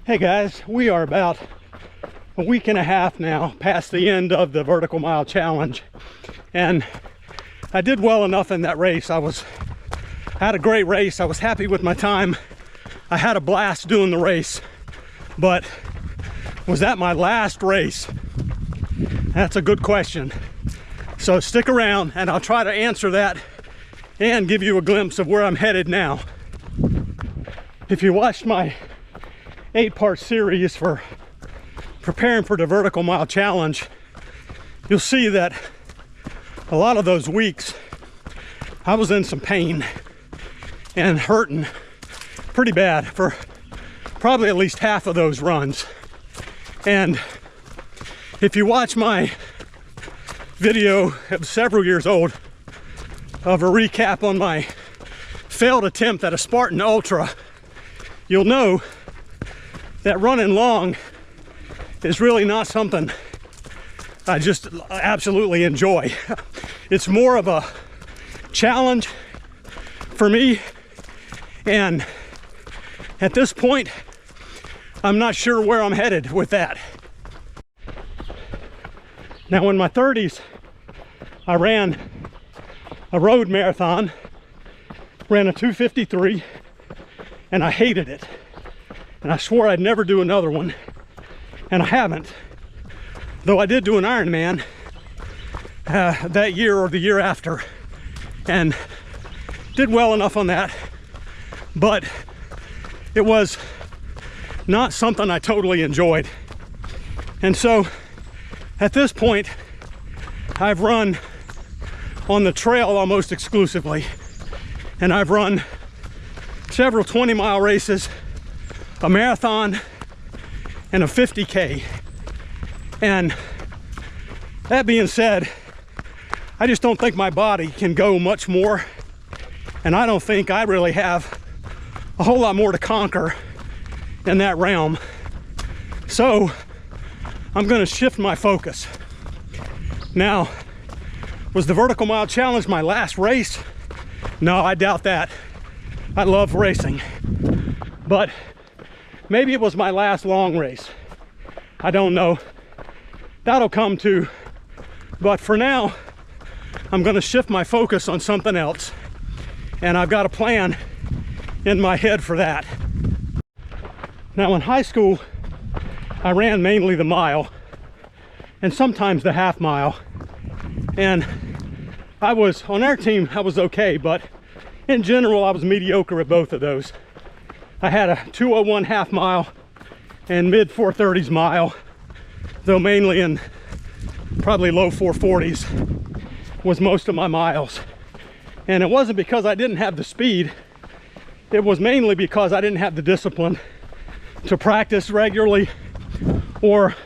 Hey guys, we are about a week and a half now past the end of the Vertical Mile Challenge, and I did well enough in that race. I had a great race. I was happy with my time. I had a blast doing the race, but was that my last race? That's a good question. So stick around and I'll try to answer that and give you a glimpse of where I'm headed now. If you watched my 8-part series for preparing for the Vertical Mile Challenge, you'll see that a lot of those weeks I was in some pain and hurting pretty bad for probably at least half of those runs. And if you watch my video, it was several years old, of a recap on my failed attempt at a Spartan Ultra, you'll know that running long is really not something I just absolutely enjoy. It's more of a challenge for me, and at this point I'm not sure where I'm headed with that. Now in my 30s I ran a road marathon, ran a 2:53, and I hated it. And I swore I'd never do another one, and I haven't. Though I did do an Ironman that year or the year after, and did well enough on that, but it was not something I totally enjoyed. And so at this point, I've run on the trail almost exclusively, and I've run several 20-mile races, a marathon, and a 50K. And that being said, I just don't think my body can go much more, and I don't think I really have a whole lot more to conquer in that realm. So I'm going to shift my focus. Now, was the Vertical Mile Challenge my last race? No, I doubt that. I love racing, but maybe it was my last long race. I don't know. That'll come too. But for now, I'm going to shift my focus on something else, and I've got a plan in my head for that. Now in high school, I ran mainly the mile and sometimes the half mile, and I was on our team. I was okay, but in general I was mediocre at both of those. I had a 2:01 half mile and mid 4:30s mile, though mainly in probably low 4:40s was most of my miles. And it wasn't because I didn't have the speed, it was mainly because I didn't have the discipline to practice regularly or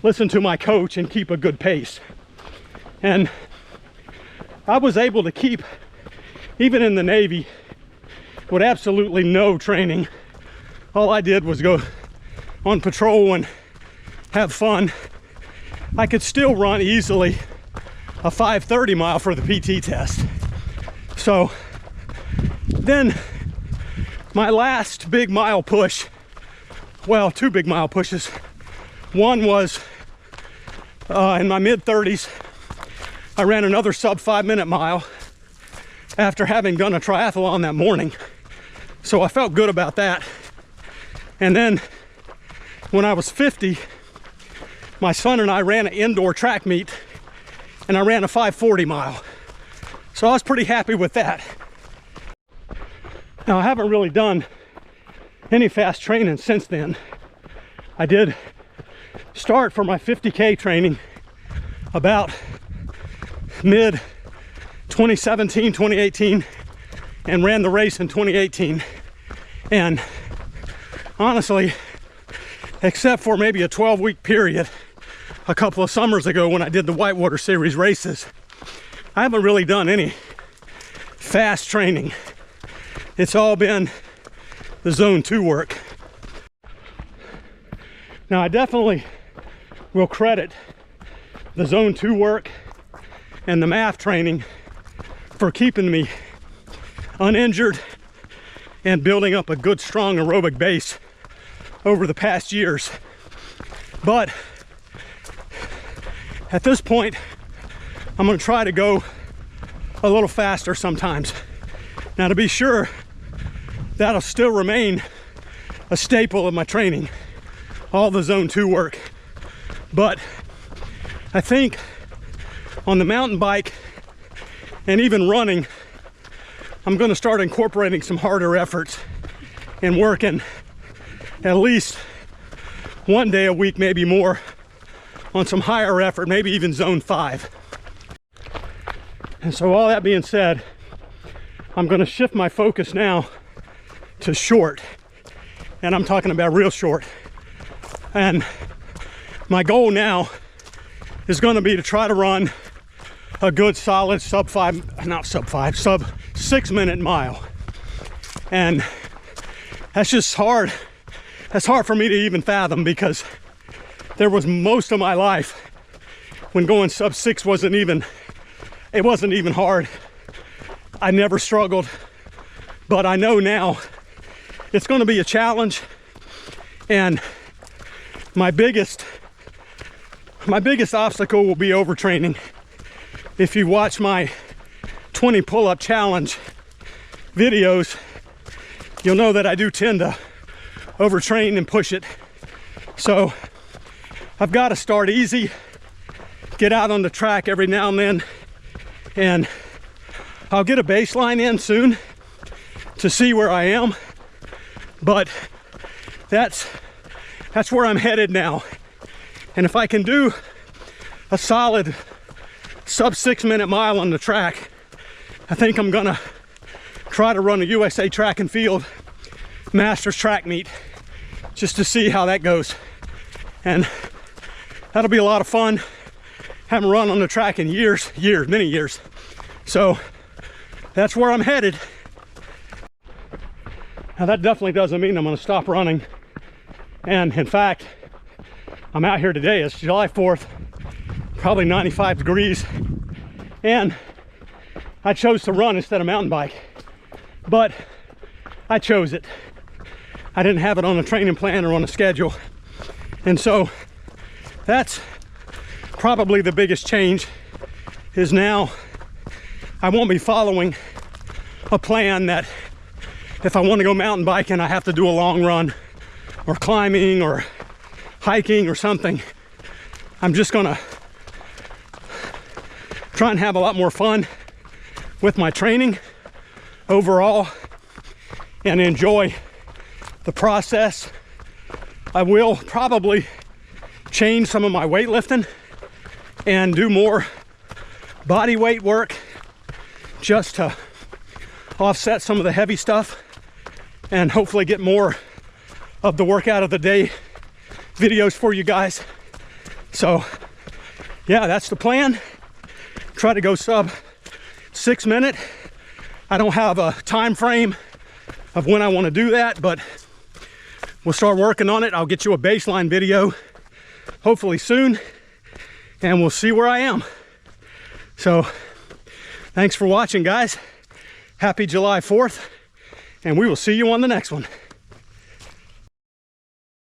listen to my coach and keep a good pace. And I was able to keep, even in the Navy, with absolutely no training. All I did was go on patrol and have fun. I could still run easily a 5:30 mile for the PT test. So then my last big mile push, well, 2 big mile pushes. One was in my mid 30s. I ran another sub 5-minute mile after having done a triathlon that morning. So I felt good about that. And then when I was 50, my son and I ran an indoor track meet, and I ran a 5:40 mile. So I was pretty happy with that. Now I haven't really done any fast training since then. I did start for my 50K training about mid 2017, 2018, and ran the race in 2018. And honestly, except for maybe a 12-week period a couple of summers ago when I did the Whitewater Series races, I haven't really done any fast training. It's all been the Zone 2 work. Now I definitely will credit the Zone 2 work and the MAF training for keeping me uninjured and building up a good strong aerobic base over the past years. But at this point, I'm gonna try to go a little faster sometimes. Now, to be sure, that'll still remain a staple of my training, all the zone 2 work. But I think on the mountain bike and even running, I'm gonna start incorporating some harder efforts and working at least one day a week, maybe more, on some higher effort, maybe even zone 5. And so all that being said, I'm gonna shift my focus now to short. And I'm talking about real short. And my goal now is gonna be to try to run a good solid sub 6 minute mile. And that's just hard. That's hard for me to even fathom, because there was most of my life when going sub 6 wasn't even hard. I never struggled, but I know now it's going to be a challenge. And my biggest obstacle will be overtraining. If you watch my 20 pull-up challenge videos, you'll know that I do tend to overtrain and push it. So I've got to start easy, get out on the track every now and then, and I'll get a baseline in soon to see where I am. But that's where I'm headed now. And if I can do a solid sub 6 minute mile on the track, I think I'm gonna try to run a USA Track and Field Masters track meet just to see how that goes. And that'll be a lot of fun. Haven't run on the track in many years. So that's where I'm headed. Now, that definitely doesn't mean I'm gonna stop running. And in fact, I'm out here today, it's July 4th, probably 95 degrees. And I chose to run instead of mountain bike, but I chose it. I didn't have it on a training plan or on a schedule. And so that's probably the biggest change, is now I won't be following a plan that if I want to go mountain biking, I have to do a long run or climbing or hiking or something. I'm just gonna try and have a lot more fun with my training overall and enjoy the process. I will probably change some of my weightlifting and do more body weight work just to offset some of the heavy stuff, and hopefully get more of the workout of the day videos for you guys. So yeah, that's the plan. Try to go sub 6 minute. I don't have a time frame of when I want to do that, but we'll start working on it. I'll get you a baseline video hopefully soon, and we'll see where I am. So thanks for watching, guys. Happy July 4th, and we will see you on the next one.